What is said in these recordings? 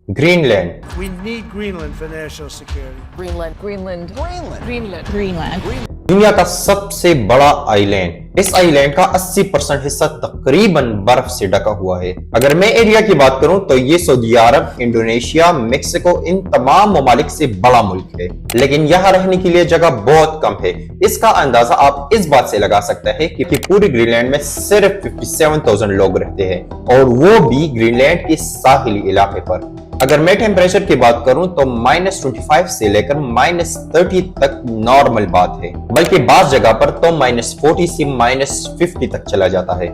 Greenland. We need Greenland for national security. Greenland. दुनिया का सबसे बड़ा आइलैंड। इस आइलैंड का 80% हिस्सा तकरीबन बर्फ से ढका हुआ है। अगर मैं एरिया की बात करूं तो ये सऊदी अरब, इंडोनेशिया, मेक्सिको, इन तमाम ममालिक से बड़ा मुल्क है, लेकिन यहाँ रहने के लिए जगह बहुत कम है। इसका अंदाजा आप इस बात से लगा सकते हैं कि पूरी ग्रीनलैंड में सिर्फ 57,000 लोग रहते हैं, और वो भी ग्रीनलैंड के साहिली इलाके पर। अगर मैं टेम्परेचर की बात करूं तो -25 से लेकर -30 तक नॉर्मल बात है, बल्कि बाज़ जगह पर तो -40 से -50 तक चला जाता है।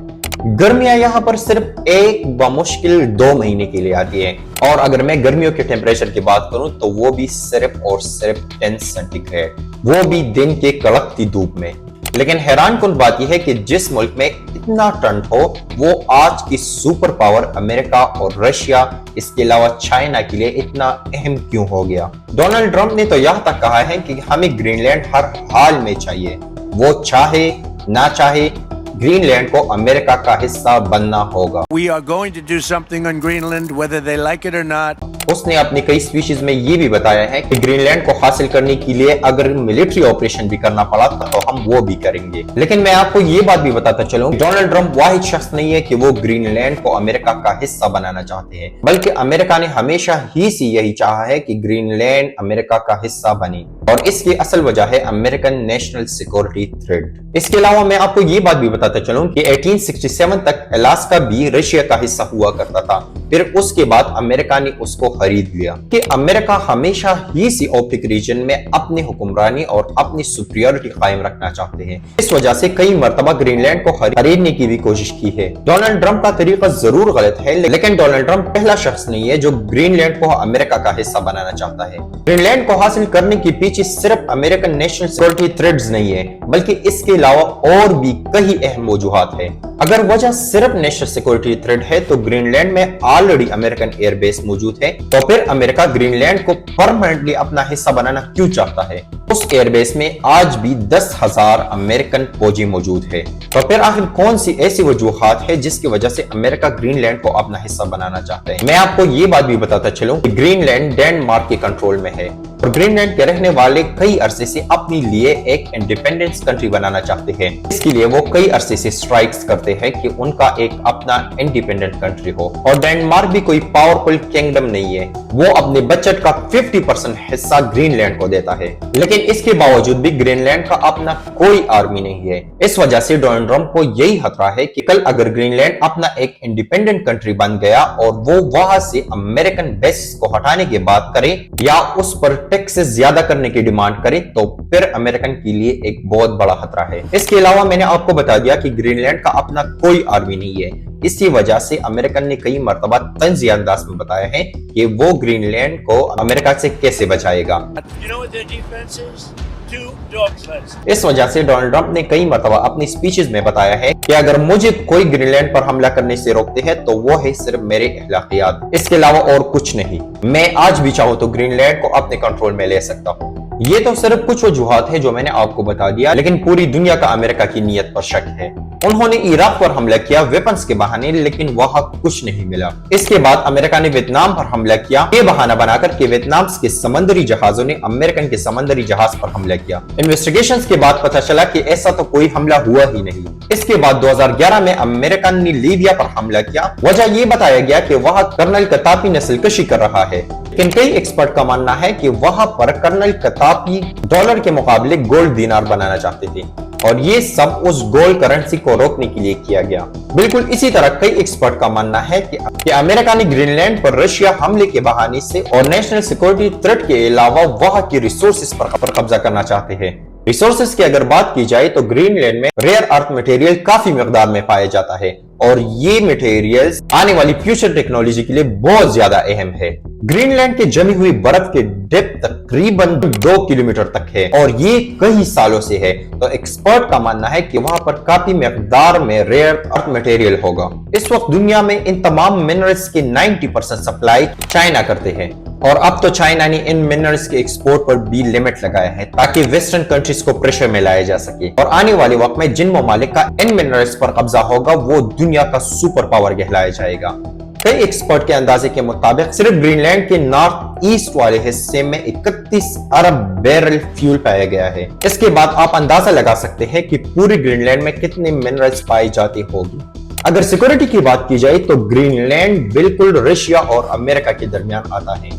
गर्मियां यहाँ पर सिर्फ एक बमुश्किल 2 महीने के लिए आती है, और अगर मैं गर्मियों के टेम्परेचर की बात करूं तो वो भी सिर्फ और सिर्फ 10 सेंटीग्रेड, वो भी दिन के कड़कती धूप में। लेकिन हैरान कुन बात यह है कि जिस मुल्क में इतना ठंड हो, वो आज की सुपर पावर अमेरिका और रशिया, इसके अलावा चाइना के लिए इतना अहम क्यों हो गया। डोनाल्ड ट्रंप ने तो यहाँ तक कहा है कि हमें ग्रीनलैंड हर हाल में चाहिए, वो चाहे ना चाहे ग्रीनलैंड को अमेरिका का हिस्सा बनना होगा। We are going to do something on Greenland, whether they like it or not. उसने अपनी कई स्पीशीज में ये भी बताया है कि ग्रीनलैंड को हासिल करने के लिए अगर मिलिट्री ऑपरेशन भी करना पड़ा तो हम वो भी करेंगे। लेकिन मैं आपको ये बात भी बताता चलूं, डोनाल्ड ट्रंप वाहिद शख्स नहीं है कि वो ग्रीनलैंड को अमेरिका का हिस्सा बनाना चाहते हैं, बल्कि अमेरिका ने हमेशा ही से यही चाहा है कि ग्रीनलैंड अमेरिका का हिस्सा बने, और इसकी असल वजह है अमेरिकन नेशनल सिक्योरिटी थ्रेट। इसके अलावा मैं आपको ये बात भी बताता चलूं कि 1867 तक अलास्का भी रशिया का हिस्सा हुआ करता था, फिर उसके बाद अमेरिका ने उसको खरीद लिया। कि अमेरिका हमेशा ही सी ऑप्टिक रीजन में अपनी हुक्मरानी और अपनी सुपीरियरिटी कायम रखना चाहते हैं। इस वजह से कई मरतबा ग्रीनलैंड को खरीदने की भी कोशिश की है। डोनाल्ड ट्रंप का तरीका जरूर गलत है, लेकिन डोनाल्ड ट्रंप पहला शख्स नहीं है जो ग्रीनलैंड को अमेरिका का हिस्सा बनाना चाहता है। ग्रीनलैंड को हासिल करने के पीछे सिर्फ अमेरिकन नेशनल सिक्योरिटी थ्रेट्स नहीं है, बल्कि इसके अलावा और भी कई अहम वजूहात है। अगर वजह सिर्फ नेशनल सिक्योरिटी थ्रेट है तो ग्रीनलैंड में ऑलरेडी अमेरिकन एयरबेस मौजूद है, तो फिर अमेरिका ग्रीनलैंड को परमानेंटली अपना हिस्सा बनाना क्यों चाहता है? उस एयरबेस में आज भी 10,000 अमेरिकन फौजी मौजूद है। तो फिर आखिर कौन सी ऐसी वजूहात है जिसकी वजह से अमेरिका ग्रीनलैंड को अपना हिस्सा बनाना चाहता है? मैं आपको ये बात भी बताता चलूं कि ग्रीनलैंड डेनमार्क के कंट्रोल में है, और ग्रीनलैंड के रहने वाले कई अरसे से अपने लिए एक इंडिपेंडेंस कंट्री बनाना चाहते हैं। इसके लिए वो कई अरसे से स्ट्राइक्स करते हैं कि उनका एक अपना इंडिपेंडेंट कंट्री हो, और डेनमार्क भी कोई पावरफुल किंगडम नहीं है, वो अपने बजट का 50% हिस्सा ग्रीनलैंड को देता है। लेकिन इसके बावजूद भी ग्रीनलैंड का अपना कोई आर्मी नहीं है। इस वजह से डोनाल्ड ट्रंप को यही खतरा है कि कल अगर ग्रीनलैंड अपना एक इंडिपेंडेंट कंट्री बन गया और वो वहां से अमेरिकन बेस को हटाने की बात करे या उस पर टैक्सेस ज्यादा करने की डिमांड करे, तो फिर अमेरिकन के लिए एक बहुत बड़ा खतरा है। इसके अलावा मैंने आपको बता दिया कि ग्रीनलैंड का अपना कोई आर्मी नहीं है। इसी वजह से अमेरिकन ने कई मर्तबा तंज़ी अंदाज में बताया है कि वो ग्रीनलैंड को अमेरिका से कैसे बचाएगा। You know what their defense is? 2 dogfights. इस वजह से डोनाल्ड ट्रंप ने कई मर्तबा अपनी स्पीचेस में बताया है कि अगर मुझे कोई ग्रीनलैंड पर हमला करने से रोकते हैं तो वो है सिर्फ मेरे अखलाकियात, इसके अलावा और कुछ नहीं। मैं आज भी चाहूं तो ग्रीनलैंड को अपने कंट्रोल में ले सकता हूं। ये तो सिर्फ कुछ वजूहात है जो मैंने आपको बता दिया, लेकिन पूरी दुनिया का अमेरिका की नीयत पर शक है। उन्होंने इराक पर हमला किया वेपन्स के बहाने, लेकिन वहां कुछ नहीं मिला। इसके बाद अमेरिका ने वियतनाम पर हमला किया, ये बहाना बनाकर कि वियतनाम के समंदरी जहाजों ने अमेरिकन के समंदरी जहाज पर हमला किया। इन्वेस्टिगेशंस के बाद पता चला कि ऐसा तो कोई हमला हुआ ही नहीं। इसके बाद 2011 में अमेरिकन ने लीबिया पर हमला किया। वजह ये बताया गया कि वहां कर्नल कताफी नस्लकशी कर रहा है, लेकिन कई एक्सपर्ट का मानना है कि वहां पर कर्नल कताफी डॉलर के मुकाबले गोल्ड दिनार बनाना चाहते थे, और ये सब उस गोल्ड करेंसी को रोकने के लिए किया गया। बिल्कुल इसी तरह कई एक्सपर्ट का मानना है कि अमेरिका ने ग्रीनलैंड पर रशिया हमले के बहाने से और नेशनल सिक्योरिटी थ्रेट के अलावा वहां की रिसोर्सेज पर कब्जा करना चाहते हैं। रिसोर्सेज की अगर बात की जाए तो ग्रीनलैंड में रेयर अर्थ मटेरियल काफी मिकदार में पाया जाता है, और ये मटेरियल्स आने वाली फ्यूचर टेक्नोलॉजी के लिए बहुत ज्यादा अहम है। ग्रीनलैंड के जमी हुई बर्फ के डेप्थ तकरीबन 2 किलोमीटर तक है, और ये कई सालों से है। तो एक्सपर्ट का मानना है कि वहां पर काफी मिकदार में रेयर अर्थ मटेरियल होगा। इस वक्त दुनिया में इन तमाम मिनरल्स के 90% सप्लाई चाइना करते हैं, और अब तो चाइना ने इन मिनरल्स के एक्सपोर्ट पर भी लिमिट लगाया है ताकि वेस्टर्न कंट्रीज को प्रेशर में लाया जा सके। और आने वाले वक्त में जिन ममालिक का इन मिनरल्स पर कब्जा होगा वो दुनिया का सुपर पावर कहलाया जाएगा। कई एक्सपर्ट के अंदाजे के मुताबिक सिर्फ ग्रीनलैंड के नॉर्थ ईस्ट वाले हिस्से में 31 अरब बैरल फ्यूल पाया गया है। इसके बाद आप अंदाजा लगा सकते हैं कि पूरी ग्रीनलैंड में कितने मिनरल्स पाई जाती होगी। अगर सिक्योरिटी की बात की जाए तो ग्रीनलैंड बिल्कुल रशिया और अमेरिका के दरमियान आता है।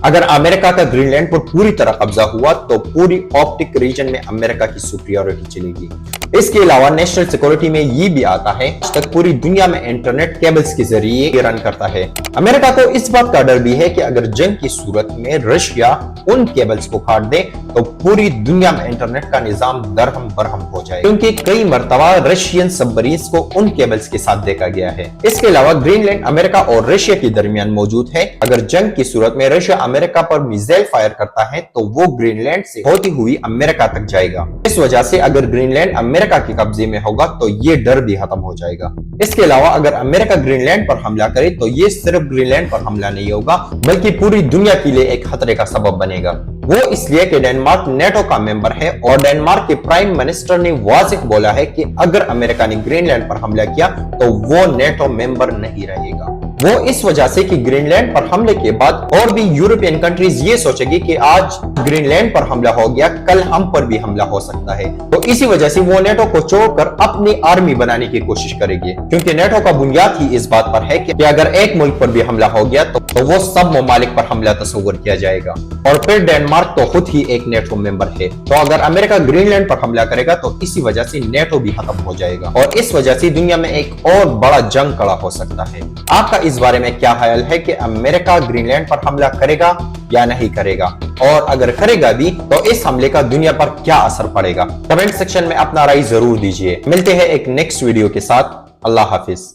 अगर अमेरिका का ग्रीनलैंड पर पूरी तरह कब्जा हुआ तो पूरी आर्कटिक रीजन में अमेरिका की सुपीरियरिटी चलेगी। इसके अलावा नेशनल सिक्योरिटी में ये भी आता है आज तक पूरी दुनिया में इंटरनेट केबल्स के जरिए रन करता है। अमेरिका को इस बात का डर भी है कि अगर जंग की सूरत में रशिया उन केबल्स को काट दे तो पूरी दुनिया में इंटरनेट का निजाम दरहम बरहम हो जाए, क्योंकि कई मरतबा रशियन सबमरीन्स को उन केबल्स के साथ देखा गया है। इसके अलावा ग्रीनलैंड अमेरिका और रशिया के दरमियान मौजूद है। अगर जंग की सूरत में रशिया अमेरिका पर मिसाइल फायर करता है तो वो ग्रीनलैंड से होती हुई अमेरिका तक जाएगा। इस वजह से अगर ग्रीनलैंड अमेरिका के कब्जे में होगा तो ये डर भी खत्म हो जाएगा। इसके अलावा अगर अमेरिका ग्रीनलैंड पर हमला करे तो ये सिर्फ ग्रीनलैंड पर हमला नहीं होगा बल्कि पूरी दुनिया के लिए एक खतरे का सबब बनेगा। वो इसलिए कि डेनमार्क नेटो का मेंबर है और डेनमार्क के प्राइम मिनिस्टर ने वाज़िह बोला है कि अगर अमेरिका ने ग्रीनलैंड पर हमला किया तो वो नेटो मेंबर नहीं रहेगा। वो इस वजह से कि ग्रीनलैंड पर हमले के बाद और भी यूरोपियन कंट्रीज ये सोचेगी कि आज ग्रीनलैंड पर हमला हो गया, कल हम पर भी हमला हो सकता है। तो इसी वजह से वो नेटो को छोड़कर अपनी आर्मी बनाने की कोशिश करेगी, क्योंकि नेटो का बुनियाद ही इस बात पर है कि अगर एक मुल्क पर भी हमला हो गया तो वो सब ममालिक पर हमला तस्वर किया जाएगा। और फिर डेनमार्क तो खुद ही एक नेटो मेंबर है, तो अगर अमेरिका ग्रीनलैंड पर हमला करेगा तो इसी वजह से नेटो भी खत्म हो जाएगा और इस वजह से दुनिया में एक और बड़ा जंग खड़ा हो सकता है। आपका इस बारे में क्या ख्याल है कि अमेरिका ग्रीनलैंड पर हमला करेगा या नहीं करेगा, और अगर करेगा भी तो इस हमले का दुनिया पर क्या असर पड़ेगा? कमेंट सेक्शन में अपना राय जरूर दीजिए। मिलते हैं एक नेक्स्ट वीडियो के साथ। अल्लाह हाफिज।